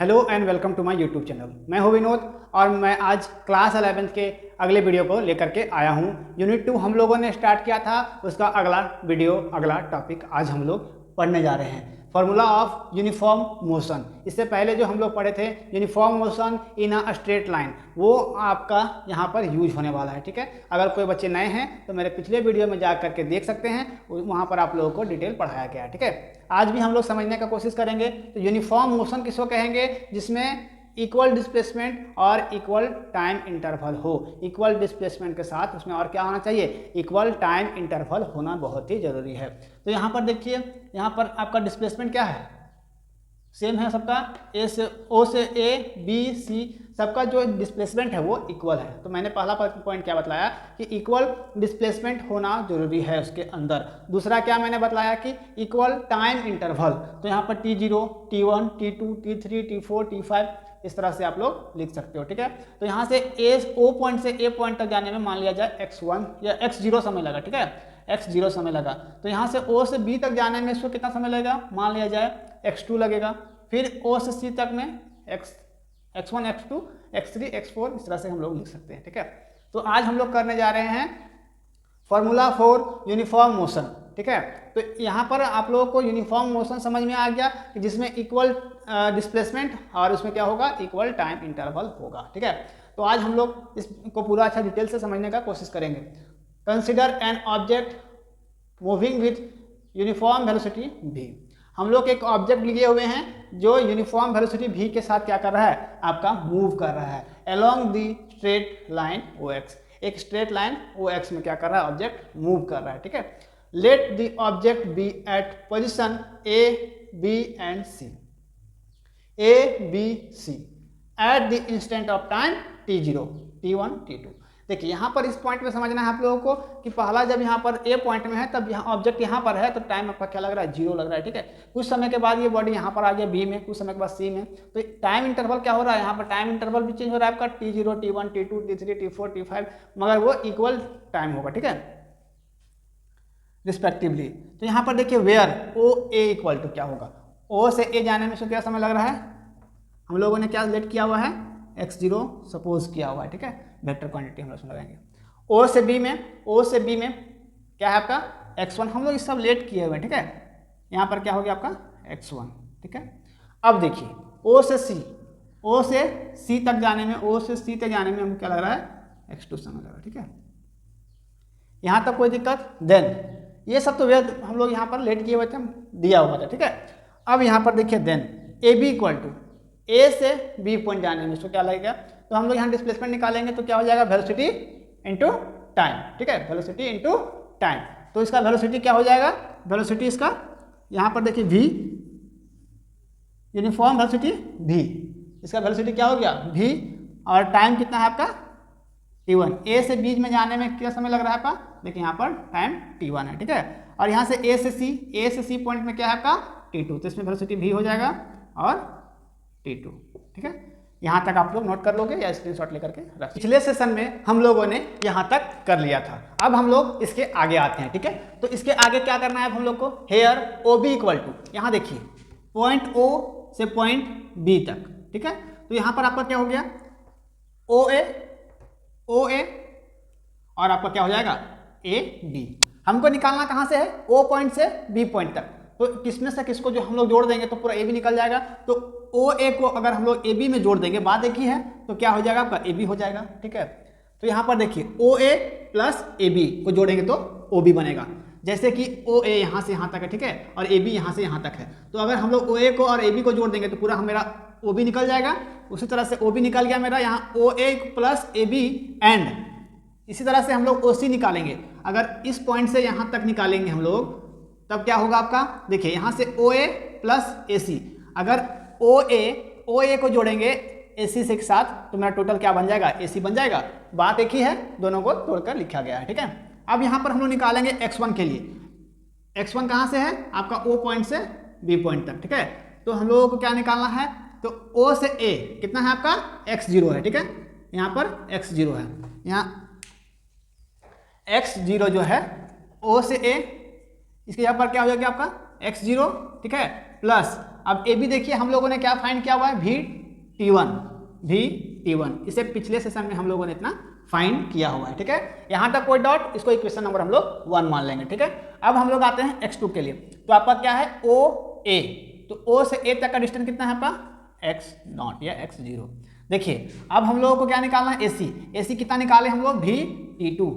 Hello and welcome to my YouTube channel. मैं हूं विनोद और मैं आज क्लास 11th के अगले वीडियो को लेकर के आया हूं। यूनिट 2 हम लोगों ने स्टार्ट किया था, उसका अगला वीडियो अगला टॉपिक आज हम लोग पढ़ने जा रहे हैं, फार्मूला ऑफ यूनिफॉर्म मोशन। इससे पहले जो हम लोग पढ़े थे uniform motion in a straight line, वो आपका यहाँ पर यूज होने वाला है। ठीक है, अगर कोई बच्चे नए हैं तो मेरे पिछले वीडियो में जा करके देख सकते हैं, वहाँ पर आप लोगों को डिटेल पढ़ाया गया है। ठीक है, आज भी हम लोग समझने का कोशिश करेंगे। तो यूनिफॉर्म मोशन किसको कहेंगे? जिसमें इक्वल डिस्प्लेसमेंट और इक्वल टाइम इंटरवल हो। इक्वल डिस्प्लेसमेंट के साथ उसमें और क्या होना चाहिए? इक्वल टाइम इंटरवल होना बहुत ही जरूरी है। तो यहाँ पर देखिए, यहाँ पर आपका डिस्प्लेसमेंट क्या है? सेम है सबका, ए से ओ से ए बी सी, सबका जो डिस्प्लेसमेंट है वो इक्वल है। तो मैंने पहला पॉइंट क्या बतलाया कि इक्वल डिस्प्लेसमेंट होना जरूरी है उसके अंदर। दूसरा क्या मैंने बतलाया कि इक्वल टाइम इंटरवल। तो यहाँ पर T0, T1, T2, T3, T4, T5 इस तरह से आप लोग लिख सकते हो। ठीक है, तो यहाँ से ओ पॉइंट से ए पॉइंट तक जाने में मान लिया जाए x1 या x0 समय लगा। ठीक है, x0 समय लगा। तो यहाँ से ओ से बी तक जाने में इसको कितना समय लगेगा? मान लिया जाए x2 लगेगा। फिर ओ से सी तक में x1, x2, x3, x4 इस तरह से हम लोग लिख सकते हैं। ठीक है, तो आज हम लोग करने जा रहे हैं फॉर्मूला फॉर यूनिफॉर्म मोशन। ठीक है, तो यहाँ पर आप लोगों को यूनिफॉर्म मोशन समझ में आ गया कि जिसमें इक्वल डिस्प्लेसमेंट और उसमें क्या होगा? इक्वल टाइम इंटरवल होगा। ठीक है, तो आज हम लोग इसको पूरा अच्छा डिटेल से समझने का कोशिश करेंगे। Consider an object moving with uniform velocity v। हम लोग एक ऑब्जेक्ट लिए हुए हैं जो यूनिफॉर्म वेलोसिटी v के साथ क्या कर रहा है? आपका मूव कर रहा है along the straight line OX। एक स्ट्रेट लाइन OX में क्या कर रहा है? ऑब्जेक्ट मूव कर रहा है। ठीक है, let the object be at position A, B and C। A, B, C at the instant of time T0, T1, T2। देखिए यहाँ पर इस पॉइंट में समझना है आप लोगों को कि पहला जब यहाँ पर ए पॉइंट में है तब यहाँ ऑब्जेक्ट यहाँ पर है तो टाइम आपका क्या लग रहा है? 0 लग रहा है। ठीक है, कुछ समय के बाद ये बॉडी यहाँ पर आ गया बी में, कुछ समय के बाद सी में। तो टाइम इंटरवल क्या हो रहा है? यहाँ पर टाइम इंटरवल भी चेंज हो रहा है आपका T0, T1, T2, T3, T4, T5, मगर वो इक्वल टाइम होगा। ठीक है, रिस्पेक्टिवली। तो यहाँ पर देखिए where O A equal to क्या होगा? ओ से ए जाने में क्या समय लग रहा है? हम लोगों ने क्या लेट किया हुआ है? x0 सपोज किया हुआ है। ठीक है, वेक्टर क्वांटिटी हम लोग उसमें लगाएंगे। ओ से बी में क्या है आपका? x1 हम लोग इस सब लेट किए हुए हैं। ठीक है, यहाँ पर क्या हो गया आपका? x1। ठीक है, अब देखिए ओ से सी तक जाने में, हमको क्या लग रहा है? x2 समय लग रहा है। ठीक है, यहाँ तक कोई दिक्कत? देन ये सब तो वेद हम लोग यहाँ पर लेट किए हुए थे, दिया हुआ था। ठीक है, अब यहाँ पर देखिए then A B equal to A से बी पॉइंट जाने में इसको क्या लगेगा? तो हम लोग यहाँ डिस्प्लेसमेंट निकालेंगे तो क्या हो जाएगा? Velocity into time. ठीक है, वेलोसिटी इंटू टाइम। तो इसका वेलोसिटी क्या हो जाएगा? वेलोसिटी इसका यहाँ पर देखिए v, यूनिफॉर्म वेलोसिटी v, इसका वेलोसिटी क्या हो गया? v, और टाइम कितना है आपका? T1। ए से बी में जाने में क्या समय लग रहा है आपका? देखिए यहाँ पर टाइम T1 है। ठीक है, और यहाँ से ए से सी पॉइंट में क्या है आपका? T2। तो इसमें वेलोसिटी v हो जाएगा और T2। ठीक है, यहाँ तक आप लोग नोट कर लोगे या स्क्रीनशॉट लेकर के रख। पिछले सेशन में हम लोगों ने यहाँ तक कर लिया था, अब हम लोग इसके आगे आते हैं। ठीक है, तो इसके आगे क्या करना है हम लोग को? हेयर OB इक्वल टू, यहाँ देखिए पॉइंट O से पॉइंट B तक। ठीक है, तो यहाँ पर आपका क्या हो गया? OA और आपका क्या हो जाएगा? AB। हमको निकालना कहाँ से है? O पॉइंट से B पॉइंट तक। तो किसमें से किसको जो हम लोग जोड़ देंगे तो पूरा AB निकल जाएगा। तो OA को अगर हम लोग AB में जोड़ देंगे, बात एक ही है, तो क्या हो जाएगा आपका? AB हो जाएगा। ठीक है, तो यहाँ पर देखिए OA प्लस AB को जोड़ेंगे तो OB बनेगा। जैसे कि OA यहाँ से यहाँ तक है। ठीक है, और AB यहाँ से यहाँ तक है, तो अगर हम लोग OA को और AB को जोड़ देंगे तो पूरा मेरा OB निकल जाएगा। उसी तरह से OB निकल गया मेरा, यहाँ OA प्लस AB एंड इसी तरह से हम लोग OC निकालेंगे। अगर इस पॉइंट से यहाँ तक निकालेंगे हम लोग तब क्या होगा आपका? देखिए यहाँ से OA प्लस AC, अगर OA को जोड़ेंगे AC से के साथ तो मेरा टोटल क्या बन जाएगा? AC बन जाएगा। बात एक ही है, दोनों को तोड़कर लिखा गया है। ठीक है, अब यहाँ पर हम लोग निकालेंगे x1 के लिए। x1 कहाँ से है? आपका O पॉइंट से B पॉइंट तक। ठीक है, तो हम लोगों को क्या निकालना है? तो O से A कितना है आपका? x0 है। ठीक है, यहाँ पर x0 है, यहाँ x0 जो है O से A, इसके यहाँ पर क्या हो जाएगा आपका? x0। ठीक है, प्लस अब ए बी देखिए हम लोगों ने क्या फाइंड किया हुआ है, VT1, इसे पिछले सेशन में हम लोगों ने इतना फाइंड किया हुआ है। ठीक है, यहाँ तक कोई डाउट, इसको इक्वेशन नंबर हम लोग 1 मान लेंगे। ठीक है, अब हम लोग आते हैं x2 के लिए। तो आपका क्या है, OA, तो O से A तक का डिस्टेंस कितना है आपका, x0 या x0। देखिए अब हम लोगों को क्या निकालना है, AC कितना निकाले हम लोग, VT2,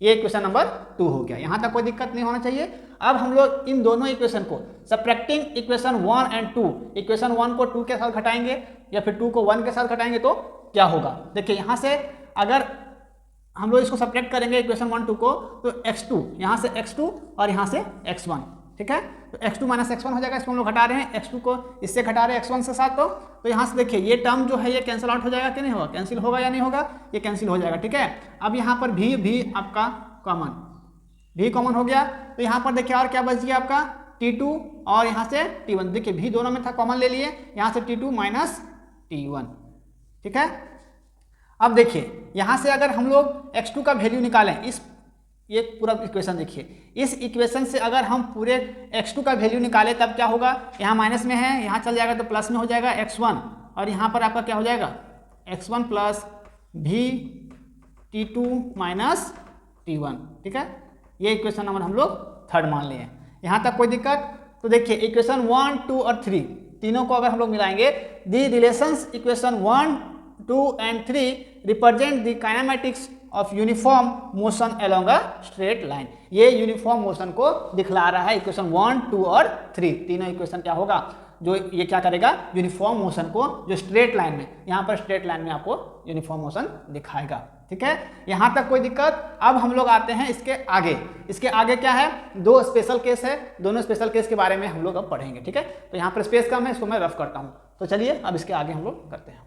ये इक्वेशन नंबर 2 हो गया। यहाँ तक कोई दिक्कत नहीं होना चाहिए। अब हम लोग इन दोनों इक्वेशन को सब्ट्रैक्टिंग इक्वेशन 1 और 2, इक्वेशन 1 को 2 के साथ घटाएंगे या फिर 2 को 1 के साथ घटाएंगे तो क्या होगा। देखिए यहाँ से अगर हम लोग इसको सब्ट्रैक्ट करेंगे इक्वेशन 1 2 को, तो x2 यहाँ से x2 और यहाँ से x1। ठीक है, तो x2 माइनस x1 हो जाएगा, इसको हम लोग घटा रहे हैं, x2 को इससे घटा रहे हैं x1 से साथ। तो यहाँ से देखिए ये टर्म जो है ये कैंसिल आउट हो जाएगा कि नहीं होगा, कैंसिल होगा या नहीं होगा, ये कैंसिल हो जाएगा। ठीक है, अब यहाँ पर भी आपका कॉमन हो गया। तो यहाँ पर देखिए और क्या बच गया आपका, T2 और यहाँ से T1। देखिए भी दोनों में था, कॉमन ले लिए, यहाँ से T2 माइनस T1। ठीक है, अब देखिए यहाँ से अगर हम लोग x2 का वैल्यू निकालें, ये पूरा इक्वेशन देखिए, इस इक्वेशन से अगर हम पूरे x2 का वैल्यू निकालें तब क्या होगा, यहाँ माइनस में है, यहाँ चल जाएगा तो प्लस में हो जाएगा x1, और यहाँ पर आपका क्या हो जाएगा x1 plus VT2 minus T1। ठीक है, ये इक्वेशन नंबर हम लोग 3 मान लिए। यहाँ तक कोई दिक्कत। तो देखिए इक्वेशन 1 2 और 3 तीनों को अगर हम लोग मिलाएंगे, the relations equation 1 2 and 3 represent the kinematics of uniform motion along a straight line. ये यूनिफॉर्म मोशन को दिखला रहा है। इक्वेशन 1 2 और 3 तीनों इक्वेशन क्या होगा, जो ये क्या करेगा, यूनिफॉर्म मोशन को जो स्ट्रेट लाइन में, यहाँ पर स्ट्रेट लाइन में आपको यूनिफॉर्म मोशन दिखाएगा। ठीक है, यहाँ तक कोई दिक्कत। अब हम लोग आते हैं इसके आगे। इसके आगे क्या है, 2 स्पेशल केस है, दोनों स्पेशल केस के बारे में हम लोग अब पढ़ेंगे। ठीक है, तो यहाँ पर स्पेस कम है, इसको मैं रफ करता हूँ। तो चलिए अब इसके आगे हम लोग करते हैं।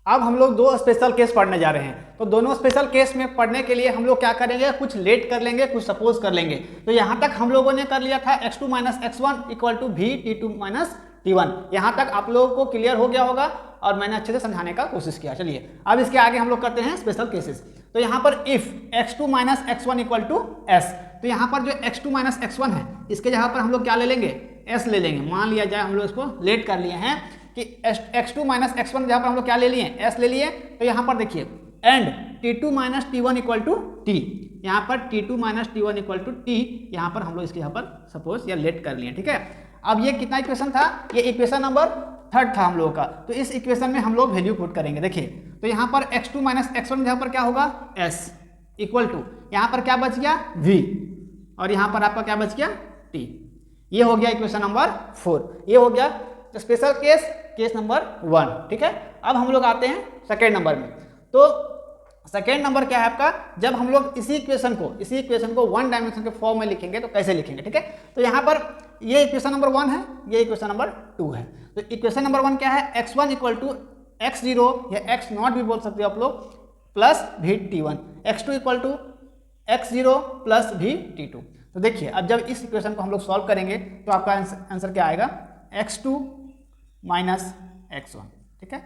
अब हम लोग 2 स्पेशल केस पढ़ने जा रहे हैं। तो दोनों स्पेशल केस में पढ़ने के लिए हम लोग क्या करेंगे, कुछ लेट कर लेंगे, कुछ सपोज कर लेंगे। तो यहाँ तक हम लोगों ने कर लिया था x2 minus x1 equal to VT2 minus T1। यहाँ तक आप लोगों को क्लियर हो गया होगा और मैंने अच्छे से समझाने का कोशिश किया। चलिए अब इसके आगे हम लोग करते हैं स्पेशल केसेस। तो यहाँ पर if x2 minus x1 equal to s, तो यहाँ पर जो x2 माइनस x1 है इसके जगह पर हम लोग क्या ले लेंगे, s ले लेंगे। मान लिया जाए हम लोग इसको लेट कर लिए हैं कि x2 माइनस x1 जहाँ पर हम लोग क्या ले लिए, s ले लिए। तो यहाँ पर देखिए and T2 minus T1 equal to T, यहाँ पर T2 minus T1 equal to T, यहाँ पर हम लोग इसके यहाँ पर सपोज या लेट कर लिए। ठीक है, अब ये कितना इक्वेशन था, ये इक्वेशन नंबर 3 था हम लोगों का। तो इस इक्वेशन में हम लोग वैल्यू पुट करेंगे। देखिए तो यहाँ पर x2 माइनस x1 जहाँ पर क्या होगा s इक्वल टू, यहाँ पर क्या बच गया v, और यहाँ पर आपका क्या बच गया t। ये हो गया इक्वेशन नंबर 4, ये हो गया स्पेशल केस, केस नंबर 1। ठीक है, अब हम लोग आते हैं सेकेंड नंबर में। तो सेकेंड नंबर क्या है आपका, जब हम लोग इसी इक्वेशन को 1 डायमेंशन के फॉर्म में लिखेंगे तो कैसे लिखेंगे। ठीक है, तो यहाँ पर ये इक्वेशन नंबर 1 है, ये इक्वेशन नंबर 2 है। तो इक्वेशन नंबर 1 क्या है, x1 इक्वल टू x0 या x0 भी बोल सकते हो आप लोग, plus VT1, x2 equal to x0 plus VT2। तो देखिए अब जब इस इक्वेशन को हम लोग सॉल्व करेंगे तो आपका आंसर क्या आएगा, x2 माइनस x1। ठीक है,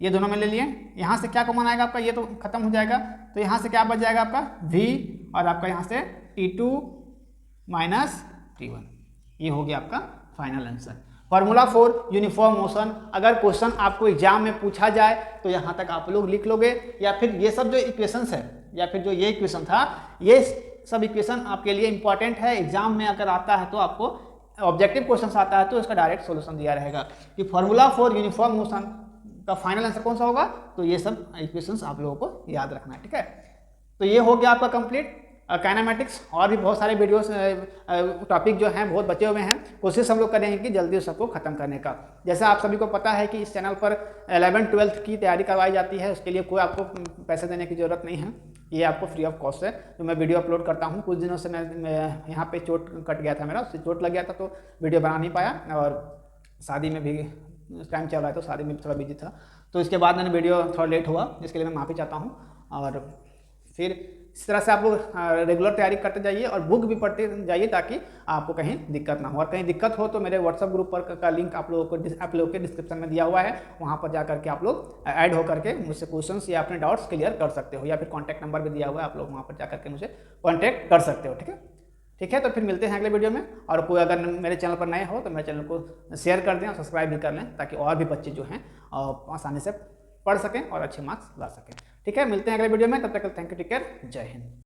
ये दोनों में ले लिए, यहाँ से क्या कॉमन आएगा आपका, ये तो खत्म हो जाएगा। तो यहाँ से क्या बच जाएगा आपका v, और आपका यहाँ से T2 माइनस T1। ये हो गया आपका final answer. Formula for uniform motion. अगर क्वेश्चन आपको एग्जाम में पूछा जाए तो यहाँ तक आप लोग लिख लोगे, या फिर ये सब जो इक्वेशंस है, या फिर जो ये इक्वेशन था, ये सब इक्वेशन आपके लिए इंपॉर्टेंट है। एग्जाम में अगर आता है तो आपको ऑब्जेक्टिव क्वेश्चन आता है तो इसका डायरेक्ट सोल्यूशन दिया रहेगा कि फार्मूला फॉर यूनिफॉर्म मोशन का फाइनल आंसर कौन सा होगा। तो ये सब इक्वेशंस आप लोगों को याद रखना है। ठीक है, तो ये हो गया आपका कंप्लीट काइनेमेटिक्स। और भी बहुत सारे वीडियोस टॉपिक जो हैं बहुत बचे हुए हैं, कोशिश हम लोग करेंगे कि जल्दी उस सबको खत्म करने का। जैसे आप सभी को पता है कि इस चैनल पर 11th 12th की तैयारी करवाई जाती है, उसके लिए कोई आपको पैसे देने की ज़रूरत नहीं है, ये आपको फ्री ऑफ कॉस्ट है। तो मैं वीडियो अपलोड करता हूँ। कुछ दिनों से मैं यहाँ पे चोट कट गया था मेरा, उससे चोट लग गया था तो वीडियो बना नहीं पाया, और शादी में भी टाइम चल रहा है तो शादी में भी थोड़ा बिजी था, तो इसके बाद मैंने वीडियो थोड़ा लेट हुआ, जिसके लिए मैं माफ़ी चाहता हूँ। और फिर इस तरह से आप लोग रेगुलर तैयारी करते जाइए और बुक भी पढ़ते जाइए ताकि आपको कहीं दिक्कत ना हो। और कहीं दिक्कत हो तो मेरे व्हाट्सअप ग्रुप पर का लिंक आप लोगों के डिस्क्रिप्शन में दिया हुआ है, वहाँ पर जा करके आप लोग ऐड हो करके मुझसे क्वेश्चंस या अपने डाउट्स क्लियर कर सकते हो, या फिर कॉन्टैक्ट नंबर भी दिया हुआ है, आप लोग वहाँ पर जा करके मुझे कॉन्टैक्ट कर सकते हो। ठीक है, ठीक है, तो फिर मिलते हैं अगले वीडियो में। और कोई अगर मेरे चैनल पर नए हो तो मेरे चैनल को शेयर कर दें और सब्सक्राइब भी कर लें, ताकि और भी बच्चे जो हैं आसानी से पढ़ सकें और अच्छे मार्क्स ला सकें। ठीक है, मिलते हैं अगले वीडियो में, तब तक थैंक यू, टेक केयर, जय हिंद।